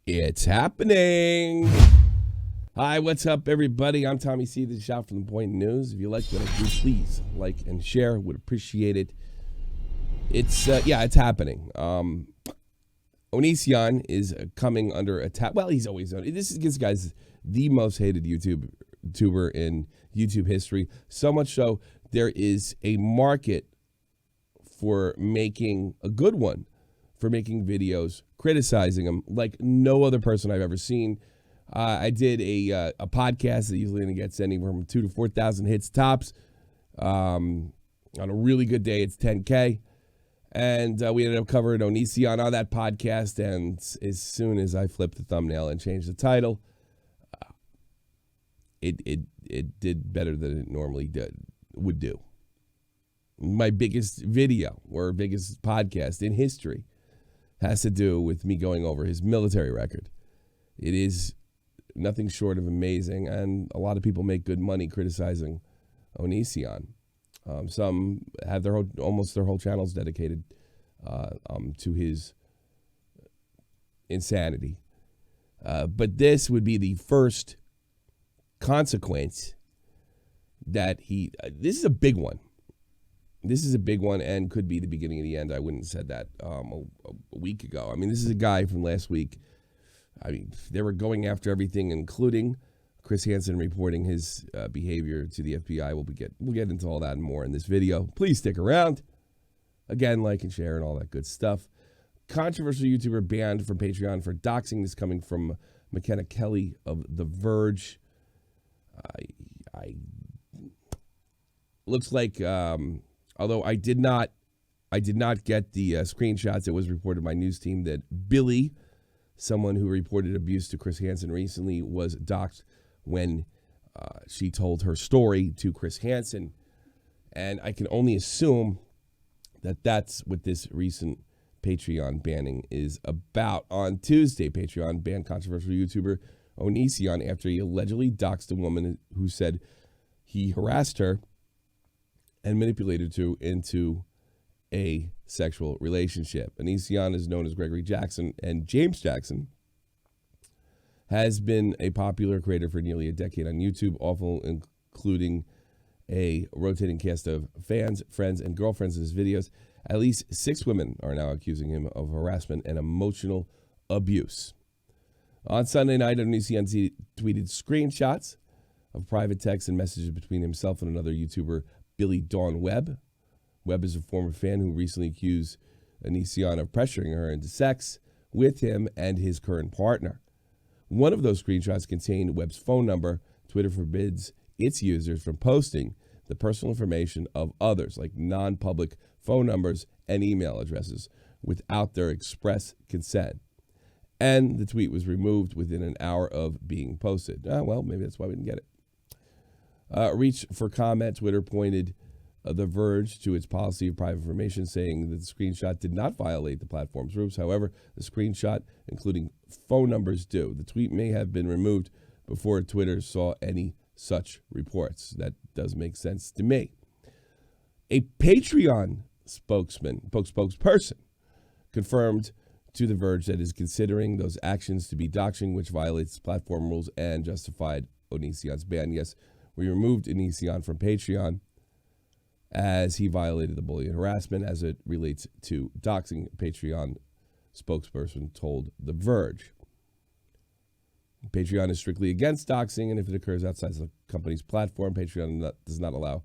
It's happening. Hi, what's up, everybody? I'm Tommy C. This is Shout from the Point News. If you like what I do, please like and share. Would appreciate it. It's happening. ONISION is coming under attack. Well, he's always on. This guy's the most hated YouTuber in YouTube history. So much so, there is a market for making a good one, for making videos criticizing him like no other person I've ever seen. I did a podcast that usually only gets anywhere from 2,000 to 4,000 hits tops. On a really good day, it's 10K. And we ended up covering ONISION on that podcast. And as soon as I flipped the thumbnail and changed the title, it did better than it normally would do. My biggest video or biggest podcast in history has to do with me going over his military record. It is nothing short of amazing, and a lot of people make good money criticizing ONISION. Some have almost their whole channels dedicated to his insanity. But this would be the first consequence that this is a big one. This is a big one and could be the beginning of the end. I wouldn't have said that a week ago. I mean, this is a guy from last week. I mean, they were going after everything, including Chris Hansen reporting his behavior to the FBI. We'll get into all that and more in this video. Please stick around. Again, like and share and all that good stuff. Controversial YouTuber banned from Patreon for doxing. This coming from McKenna Kelly of The Verge. Looks like, although I did not get the screenshots. It was reported by news team that Billy, someone who reported abuse to Chris Hansen recently, was doxxed when she told her story to Chris Hansen. And I can only assume that that's what this recent Patreon banning is about. On Tuesday, Patreon banned controversial YouTuber ONISION after he allegedly doxed a woman who said he harassed her and manipulated her into a sexual relationship. ONISION is known as Gregory Jackson, and James Jackson has been a popular creator for nearly a decade on YouTube, often including a rotating cast of fans, friends, and girlfriends in his videos. At least 6 women are now accusing him of harassment and emotional abuse. On Sunday night, ONISION tweeted screenshots of private texts and messages between himself and another YouTuber, Billy Dawn Webb. Webb is a former fan who recently accused ONISION of pressuring her into sex with him and his current partner. One of those screenshots contained Webb's phone number. Twitter forbids its users from posting the personal information of others, like non-public phone numbers and email addresses, without their express consent. And the tweet was removed within an hour of being posted. Well, maybe that's why we didn't get it. Reach for comment. Twitter pointed The Verge to its policy of private information, saying that the screenshot did not violate the platform's rules. However, the screenshot, including phone numbers, do. The tweet may have been removed before Twitter saw any such reports. That does make sense to me. A Patreon spokesperson confirmed to The Verge that is considering those actions to be doxing, which violates platform rules, and justified ONISION's ban. Yes, we removed ONISION from Patreon as he violated the bullying and harassment as it relates to doxing, Patreon spokesperson told The Verge. Patreon is strictly against doxing, and if it occurs outside the company's platform, Patreon does not allow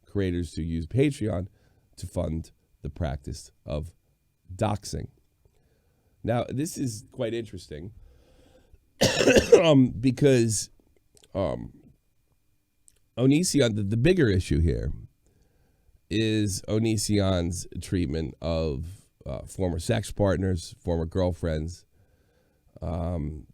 creators to use Patreon to fund the practice of doxing. Now, this is quite interesting because ONISION, the bigger issue here is ONISION's treatment of former sex partners, former girlfriends, and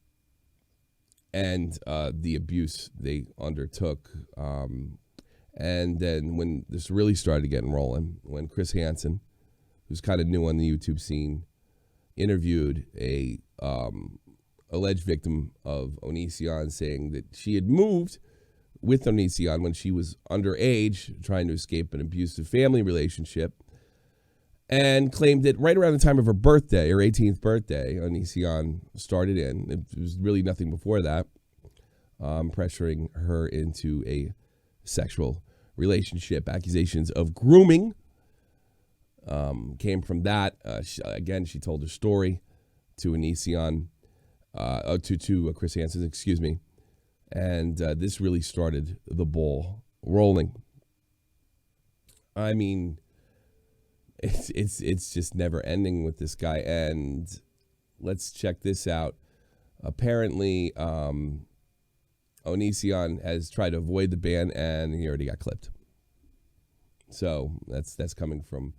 the abuse they undertook. And then when this really started getting rolling, when Chris Hansen, who's kind of new on the YouTube scene, interviewed a alleged victim of ONISION, saying that she had moved with ONISION when she was underage, trying to escape an abusive family relationship. and claimed that right around the time of her birthday, her 18th birthday, ONISION started in. It was really nothing before that, pressuring her into a sexual relationship. Accusations of grooming came from that. She told her story to ONISION, to Chris Hansen, excuse me. And this really started the ball rolling. I mean, it's just never ending with this guy. And let's check this out. Apparently, ONISION has tried to avoid the ban, and he already got clipped. So that's coming from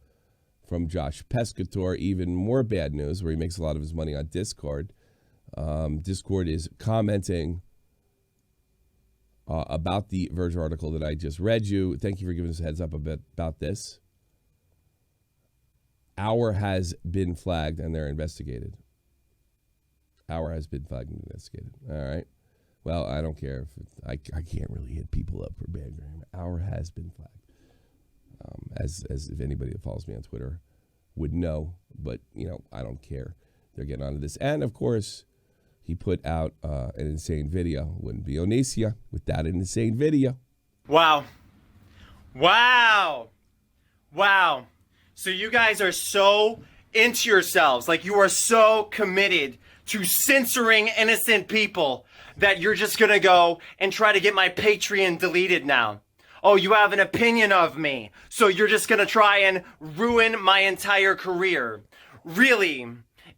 Josh Pescator. Even more bad news, where he makes a lot of his money on Discord. Discord is commenting about the Verge article that I just read you. Thank you for giving us a heads up a bit about this. Our has been flagged and they're investigated. Our has been flagged and investigated. All right. Well, I don't care if I can't really hit people up for bad grammar. Our has been flagged. As if anybody that follows me on Twitter would know, but I don't care. They're getting onto this, and of course, he put out an insane video. Wouldn't be ONISION without an insane video. Wow. So you guys are so into yourselves, like you are so committed to censoring innocent people that you're just gonna go and try to get my Patreon deleted now. Oh, you have an opinion of me, so you're just gonna try and ruin my entire career. Really?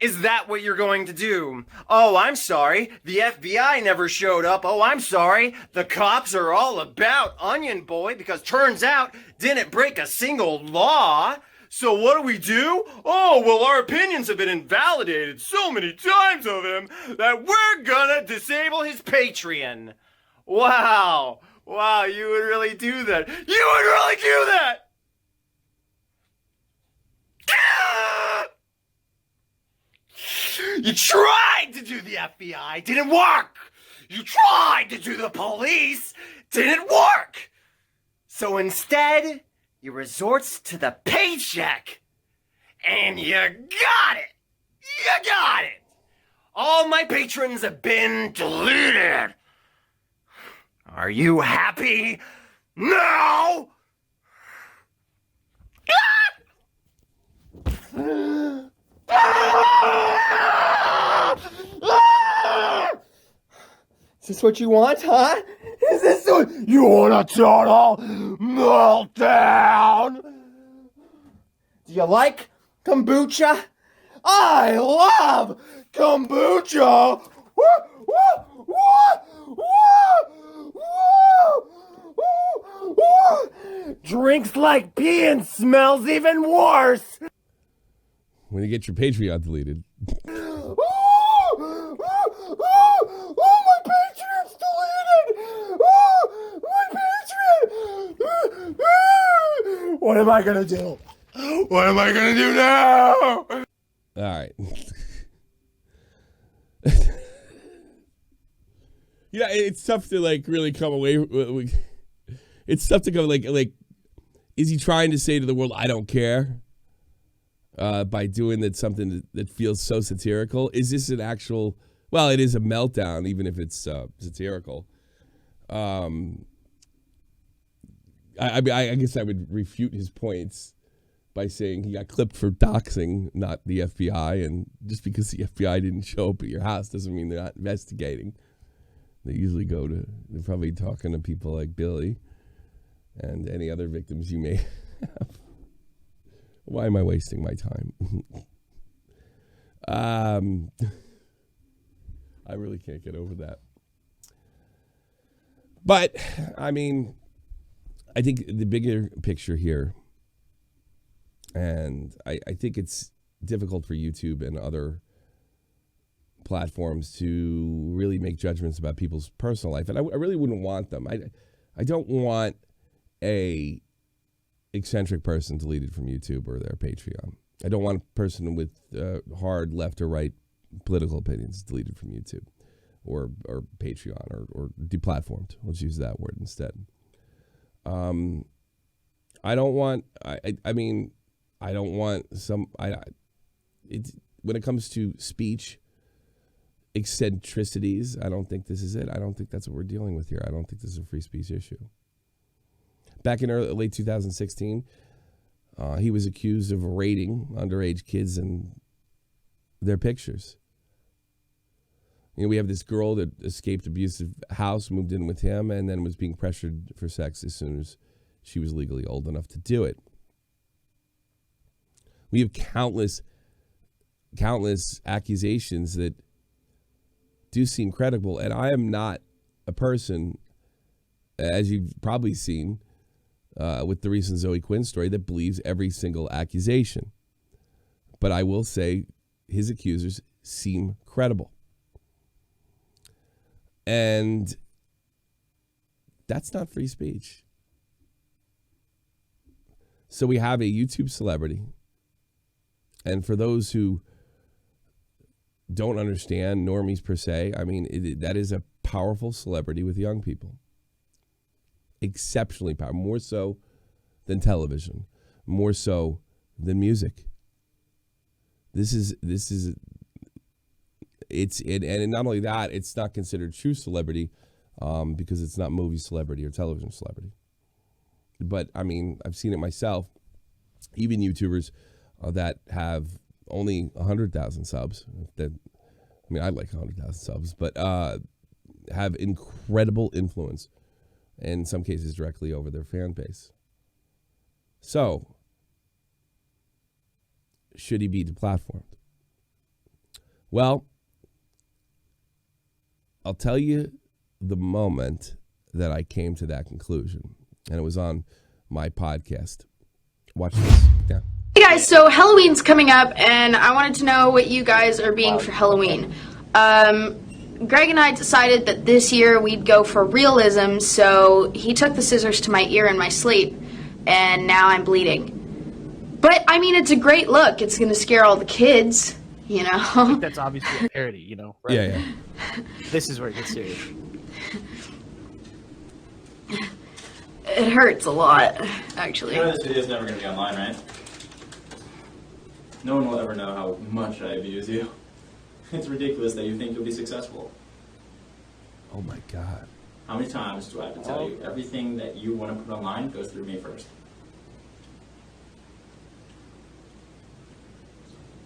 Is that what you're going to do? Oh, I'm sorry, the FBI never showed up. Oh, I'm sorry, the cops are all about Onion Boy because turns out didn't break a single law. So what do? Oh, well, our opinions have been invalidated so many times of him that we're gonna disable his Patreon. Wow, you would really do that. You would really do that! You tried to do the FBI, didn't work. You tried to do the police, didn't work. So instead, you resort to the paycheck. And you got it. All my patrons have been deleted. Are you happy? No! Is this what you want, huh? Is this what you want? A total meltdown? Do you like kombucha? I love kombucha! Drinks like pee and smells even worse! When you get your Patreon deleted. My Patreon's deleted! My Patreon! What am I gonna do? What am I gonna do now? All right. Yeah, it's tough to really come away. It's tough to go like. Is he trying to say to the world, "I don't care"? By doing something that feels so satirical? Is this an actual? Well, it is a meltdown, even if it's satirical. I guess I would refute his points by saying he got clipped for doxing, not the FBI, and just because the FBI didn't show up at your house doesn't mean they're not investigating. They usually they're probably talking to people like Billy and any other victims you may have. Why am I wasting my time? I really can't get over that. But, I mean, I think the bigger picture here, and I think it's difficult for YouTube and other platforms to really make judgments about people's personal life. And I really wouldn't want them. I don't want a eccentric person deleted from YouTube or their Patreon. I don't want a person with hard left or right political opinions deleted from YouTube or Patreon or deplatformed. Let's use that word instead. I don't want, I mean, I don't want some. When it comes to speech eccentricities, I don't think this is it. I don't think that's what we're dealing with here. I don't think this is a free speech issue. Back in late 2016, he was accused of raiding underage kids and their pictures. You know, we have this girl that escaped abusive house, moved in with him, and then was being pressured for sex as soon as she was legally old enough to do it. We have countless accusations that do seem credible, and I am not a person, as you've probably seen with the recent Zoe Quinn story, that believes every single accusation. But I will say his accusers seem credible. And that's not free speech. So we have a YouTube celebrity. And for those who don't understand, normies per se, I mean, that is a powerful celebrity with young people. Exceptionally powerful, more so than television, more so than music. And not only that, it's not considered true celebrity because it's not movie celebrity or television celebrity. But I mean, I've seen it myself. Even YouTubers that have only 100,000 subs. I'd like 100,000 subs, but have incredible influence, in some cases directly over their fan base. So, should he be deplatformed? Well, I'll tell you the moment that I came to that conclusion, and it was on my podcast. Watch this. Yeah. Hey guys, so Halloween's coming up, and I wanted to know what you guys are being for Halloween. Greg and I decided that this year we'd go for realism, so he took the scissors to my ear in my sleep, and now I'm bleeding. But, I mean, it's a great look. It's going to scare all the kids, you know? I think that's obviously a parody, you know? Right? Yeah. This is where it gets serious. It hurts a lot, actually. You know this video's never going to be online, right? No one will ever know how much I abuse you. It's ridiculous that you think you'll be successful. Oh my God. How many times do I have to tell you everything that you want to put online goes through me first?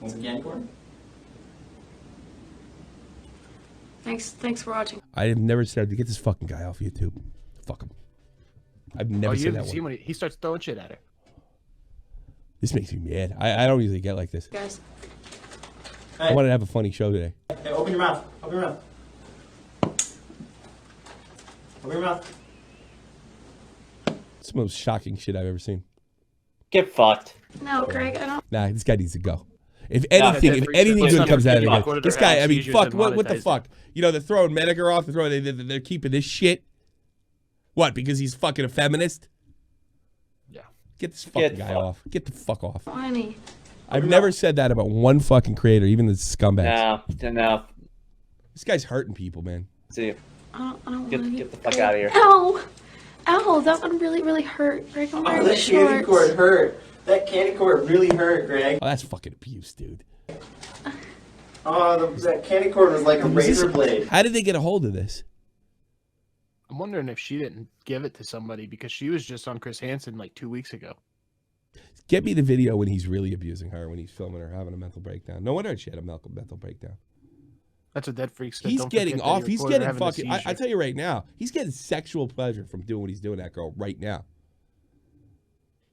Want some candy corn? Thanks for watching. I have never said to get this fucking guy off YouTube. Fuck him. I've never said that one. When he starts throwing shit at her. This makes me mad. I don't usually get like this. Guys. Hey. I wanted to have a funny show today. Hey, open your mouth. Open your mouth. Open your mouth. It's the most shocking shit I've ever seen. Get fucked. No, Greg, I don't. Nah, this guy needs to go. If anything good comes out of it, this guy, I mean, fuck, what the fuck? You know, they're throwing Medicare off, they're keeping this shit. What, because he's fucking a feminist? Yeah. Get this fucking guy off. Get the fuck off. Funny. I've never said that about one fucking creator, even the scumbags. No. This guy's hurting people, man. See, I don't want to get the fuck out of here. Ow, that one really hurt. Greg, I'm wearing that shorts. candy cord hurt. That candy cord really hurt, Greg. Oh, that's fucking abuse, dude. Oh, that candy cord was like a razor blade. How did they get a hold of this? I'm wondering if she didn't give it to somebody because she was just on Chris Hansen like 2 weeks ago. Get me the video when he's really abusing her, when he's filming her having a mental breakdown. No wonder she had a mental breakdown. That's what Dead Freak said. He's getting off. He's getting fucking. I tell you right now, he's getting sexual pleasure from doing what he's doing to that girl right now.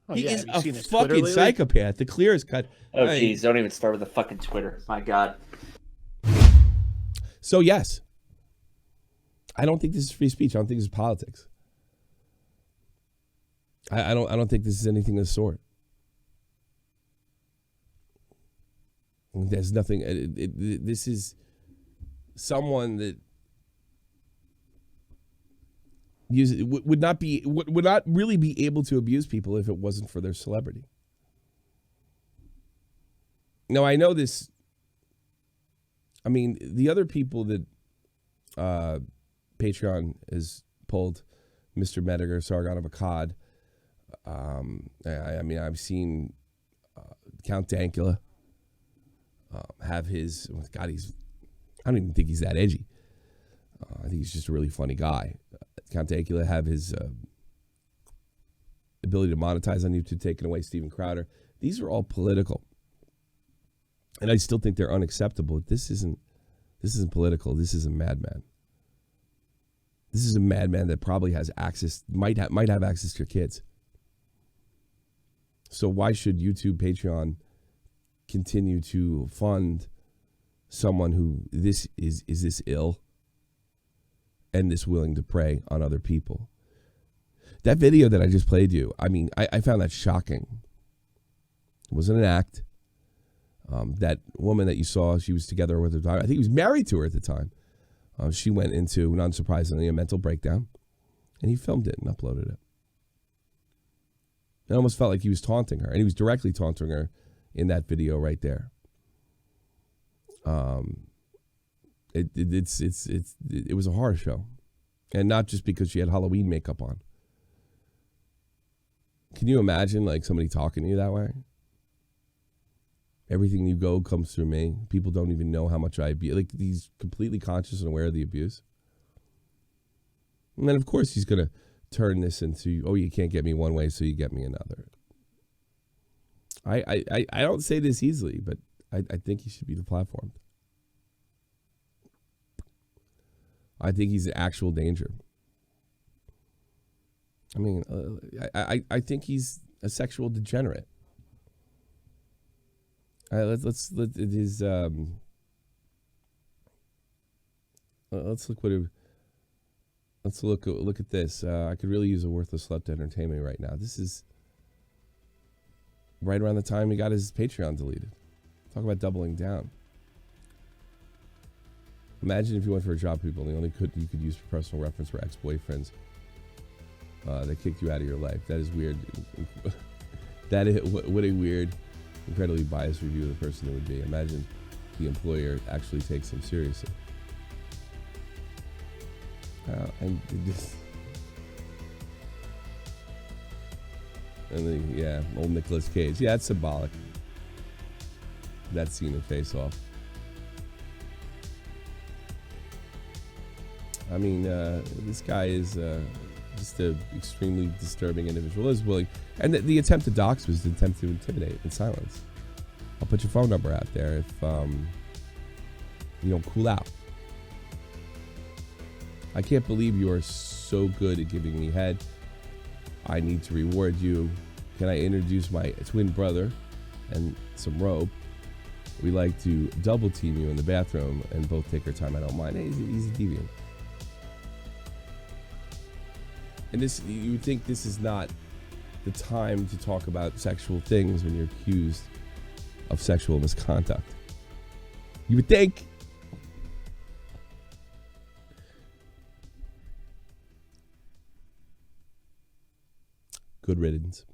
Oh, He yeah. is Have you a seen his Twitter fucking lately? psychopath. The clear is cut. Oh, jeez, don't even start with the fucking Twitter. My God. So yes, I don't think this is free speech. I don't think this is politics. I don't think this is anything of the sort. There's nothing. This is someone that would not really be able to abuse people if it wasn't for their celebrity. Now I know this. I mean, the other people that Patreon has pulled, Mr. Mediger, Sargon of Akkad. I mean, I've seen Count Dankula have his, God, I don't even think he's that edgy. I think he's just a really funny guy. Count Dankula have his ability to monetize on YouTube taken away. Steven Crowder. These are all political. And I still think they're unacceptable. This isn't political. This is a madman. This is a madman that probably has access, might have access to your kids. So why should YouTube, Patreon continue to fund someone who is this ill and this willing to prey on other people? That video that I just played you, I mean, I found that shocking. It wasn't an act. That woman that you saw, she was together with her daughter. I think he was married to her at the time. She went into, not surprisingly, a mental breakdown, and he filmed it and uploaded it. It almost felt like he was taunting her, and he was directly taunting her in that video right there. It was a horror show, and not just because she had Halloween makeup on. Can you imagine like somebody talking to you that way? Everything you go comes through me. People don't even know how much I abuse. Like, he's completely conscious and aware of the abuse. And then, of course, he's going to turn this into, oh, you can't get me one way, so you get me another. I don't say this easily, but I think he should be deplatformed. I think he's an actual danger. I mean, I think he's a sexual degenerate. All right, let's look at this. I could really use a worthless slut to entertain me right now. This is right around the time he got his Patreon deleted. Talk about doubling down. Imagine if you went for a job, people, and you could use for personal reference for ex-boyfriends that kicked you out of your life. That is weird. What a weird, incredibly biased review of the person it would be. Imagine the employer actually takes him seriously. Old Nicolas Cage. Yeah, it's symbolic. That scene of Face Off. I mean, this guy is just an extremely disturbing individual. Is willing, and the attempt to dox was the attempt to intimidate and silence. I'll put your phone number out there if you don't cool out. I can't believe you are so good at giving me head. I need to reward you. Can I introduce my twin brother and some rope? We like to double team you in the bathroom and both take our time. I don't mind. Hey, he's a deviant. And this, you would think this is not the time to talk about sexual things when you're accused of sexual misconduct. You would think. Good riddance.